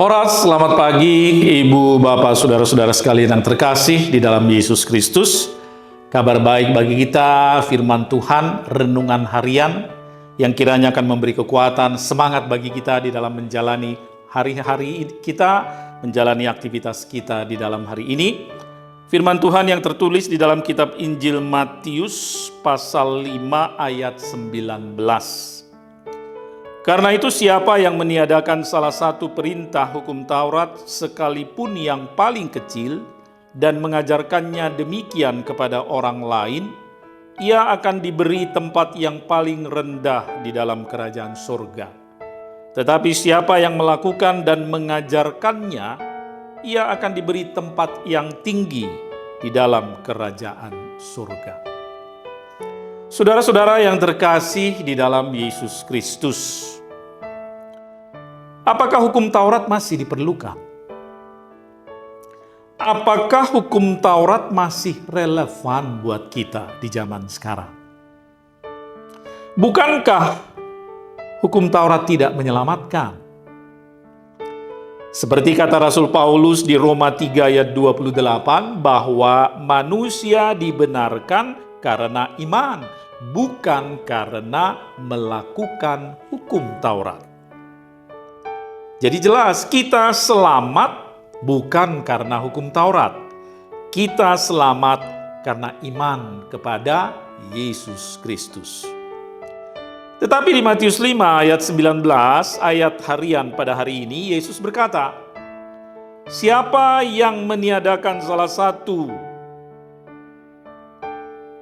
Horas, selamat pagi Ibu, Bapak, Saudara-saudara sekalian yang terkasih di dalam Yesus Kristus. Kabar baik bagi kita, firman Tuhan, renungan harian yang kiranya akan memberi kekuatan, semangat bagi kita di dalam menjalani hari-hari kita, menjalani aktivitas kita di dalam hari ini. Firman Tuhan yang tertulis di dalam kitab Injil Matius pasal 5 ayat 19. Karena itu siapa yang meniadakan salah satu perintah hukum Taurat sekalipun yang paling kecil dan mengajarkannya demikian kepada orang lain, ia akan diberi tempat yang paling rendah di dalam kerajaan surga. Tetapi siapa yang melakukan dan mengajarkannya, ia akan diberi tempat yang tinggi di dalam kerajaan surga. Saudara-saudara yang terkasih di dalam Yesus Kristus, apakah hukum Taurat masih diperlukan? Apakah hukum Taurat masih relevan buat kita di zaman sekarang? Bukankah hukum Taurat tidak menyelamatkan? Seperti kata Rasul Paulus di Roma 3 ayat 28 bahwa manusia dibenarkan karena iman, bukan karena melakukan hukum Taurat. Jadi jelas kita selamat bukan karena hukum Taurat. Kita selamat karena iman kepada Yesus Kristus. Tetapi di Matius 5 ayat 19, ayat harian pada hari ini, Yesus berkata, siapa yang meniadakan salah satu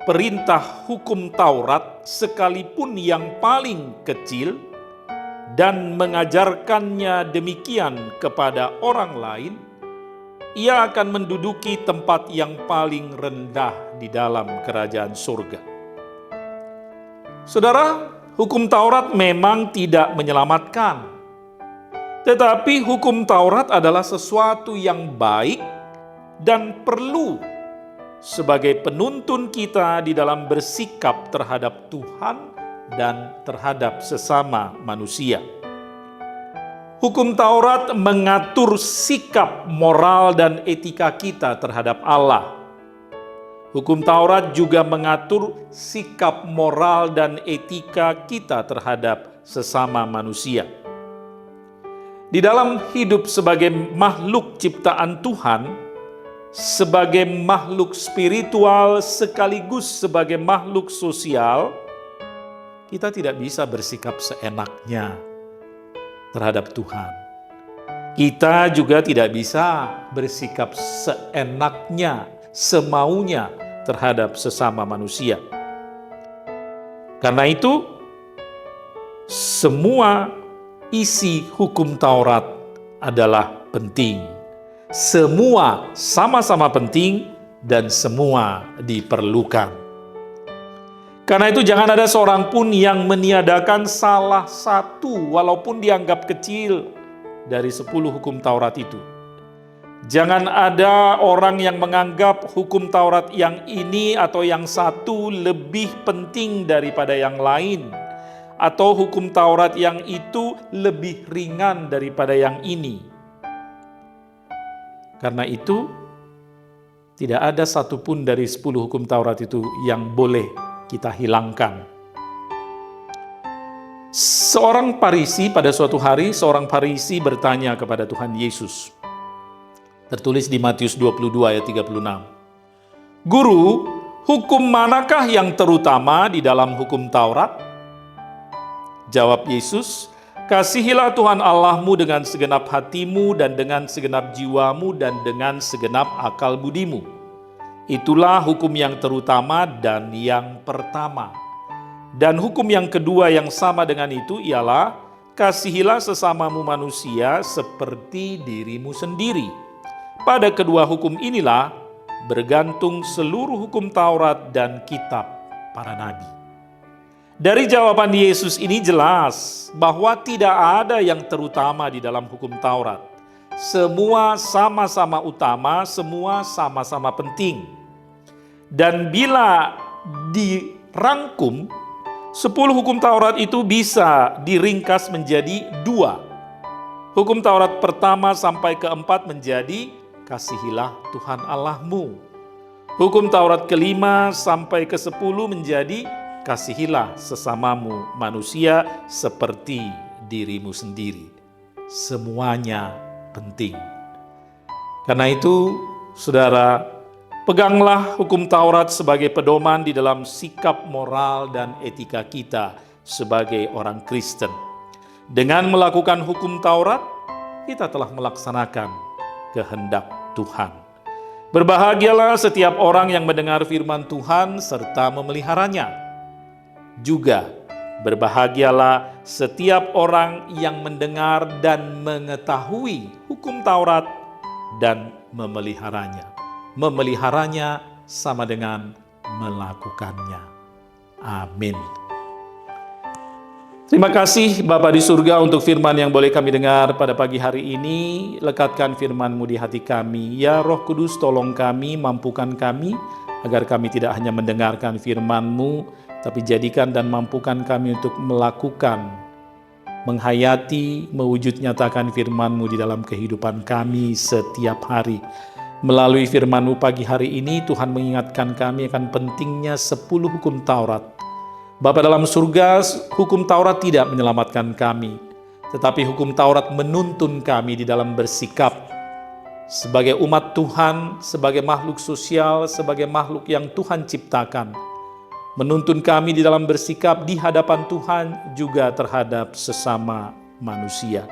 perintah hukum Taurat sekalipun yang paling kecil dan mengajarkannya demikian kepada orang lain, ia akan menduduki tempat yang paling rendah di dalam kerajaan surga. Saudara, hukum Taurat memang tidak menyelamatkan, tetapi hukum Taurat adalah sesuatu yang baik dan perlu sebagai penuntun kita di dalam bersikap terhadap Tuhan dan terhadap sesama manusia. Hukum Taurat mengatur sikap moral dan etika kita terhadap Allah. Hukum Taurat juga mengatur sikap moral dan etika kita terhadap sesama manusia. Di dalam hidup sebagai makhluk ciptaan Tuhan, sebagai makhluk spiritual sekaligus sebagai makhluk sosial, kita tidak bisa bersikap seenaknya terhadap Tuhan. Kita juga tidak bisa bersikap seenaknya, semaunya terhadap sesama manusia. Karena itu, semua isi hukum Taurat adalah penting. Semua sama-sama penting dan semua diperlukan. Karena itu jangan ada seorang pun yang meniadakan salah satu walaupun dianggap kecil dari 10 hukum Taurat itu. Jangan ada orang yang menganggap hukum Taurat yang ini atau yang satu lebih penting daripada yang lain, atau hukum Taurat yang itu lebih ringan daripada yang ini. Karena itu tidak ada satupun dari 10 hukum Taurat itu yang boleh kita hilangkan. Seorang Farisi pada suatu hari, seorang Farisi bertanya kepada Tuhan Yesus. Tertulis di Matius 22 ayat 36. Guru, hukum manakah yang terutama di dalam hukum Taurat? Jawab Yesus, kasihilah Tuhan Allahmu dengan segenap hatimu dan dengan segenap jiwamu dan dengan segenap akal budimu. Itulah hukum yang terutama dan yang pertama. Dan hukum yang kedua yang sama dengan itu ialah kasihilah sesamamu manusia seperti dirimu sendiri. Pada kedua hukum inilah bergantung seluruh hukum Taurat dan kitab para nabi. Dari jawaban Yesus ini jelas bahwa tidak ada yang terutama di dalam hukum Taurat. Semua sama-sama utama, semua sama-sama penting. Dan bila dirangkum, 10 hukum Taurat itu bisa diringkas menjadi 2. Hukum Taurat pertama sampai keempat menjadi kasihilah Tuhan Allahmu. Hukum Taurat kelima sampai ke-10 menjadi kasihilah sesamamu manusia seperti dirimu sendiri. Semuanya penting. Karena itu, saudara, peganglah hukum Taurat sebagai pedoman di dalam sikap moral dan etika kita sebagai orang Kristen. Dengan melakukan hukum Taurat, kita telah melaksanakan kehendak Tuhan. Berbahagialah setiap orang yang mendengar firman Tuhan serta memeliharanya. Juga berbahagialah setiap orang yang mendengar dan mengetahui hukum Taurat dan memeliharanya. Memeliharanya sama dengan melakukannya. Amin. Terima kasih Bapa di surga untuk firman yang boleh kami dengar pada pagi hari ini. Lekatkan firman-Mu di hati kami. Ya Roh Kudus, tolong kami, mampukan kami, agar kami tidak hanya mendengarkan firman-Mu, tapi jadikan dan mampukan kami untuk melakukan, menghayati, mewujud nyatakan firman-Mu di dalam kehidupan kami setiap hari. Melalui firman-Mu pagi hari ini, Tuhan mengingatkan kami akan pentingnya 10 hukum Taurat. Bapa dalam surga, hukum Taurat tidak menyelamatkan kami, tetapi hukum Taurat menuntun kami di dalam bersikap sebagai umat Tuhan, sebagai makhluk sosial, sebagai makhluk yang Tuhan ciptakan. Menuntun kami di dalam bersikap di hadapan Tuhan juga terhadap sesama manusia.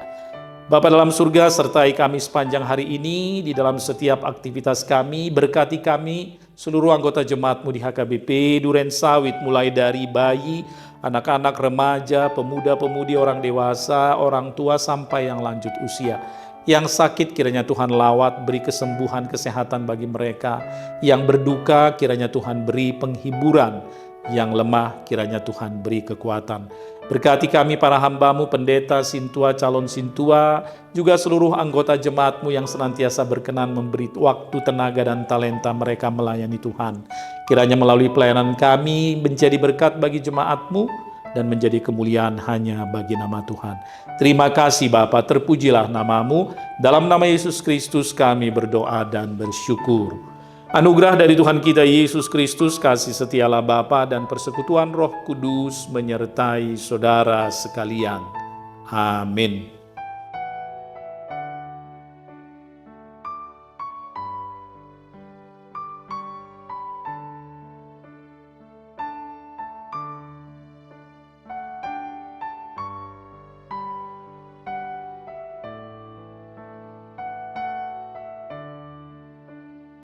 Bapa dalam surga, sertai kami sepanjang hari ini di dalam setiap aktivitas kami, berkati kami, seluruh anggota jemaat-Mu di HKBP Duren Sawit, mulai dari bayi, anak-anak, remaja, pemuda-pemudi, orang dewasa, orang tua, sampai yang lanjut usia. Yang sakit kiranya Tuhan lawat, beri kesembuhan, kesehatan bagi mereka. Yang berduka kiranya Tuhan beri penghiburan. Yang lemah kiranya Tuhan beri kekuatan. Berkati kami para hamba-Mu, pendeta, sintua, calon sintua, juga seluruh anggota jemaat-Mu yang senantiasa berkenan memberi waktu, tenaga, dan talenta mereka melayani Tuhan. Kiranya melalui pelayanan kami menjadi berkat bagi jemaat-Mu dan menjadi kemuliaan hanya bagi nama Tuhan. Terima kasih Bapa, terpujilah nama-Mu. Dalam nama Yesus Kristus kami berdoa dan bersyukur. Anugerah dari Tuhan kita Yesus Kristus, kasih setialah Bapa dan persekutuan Roh Kudus menyertai saudara sekalian. Amin.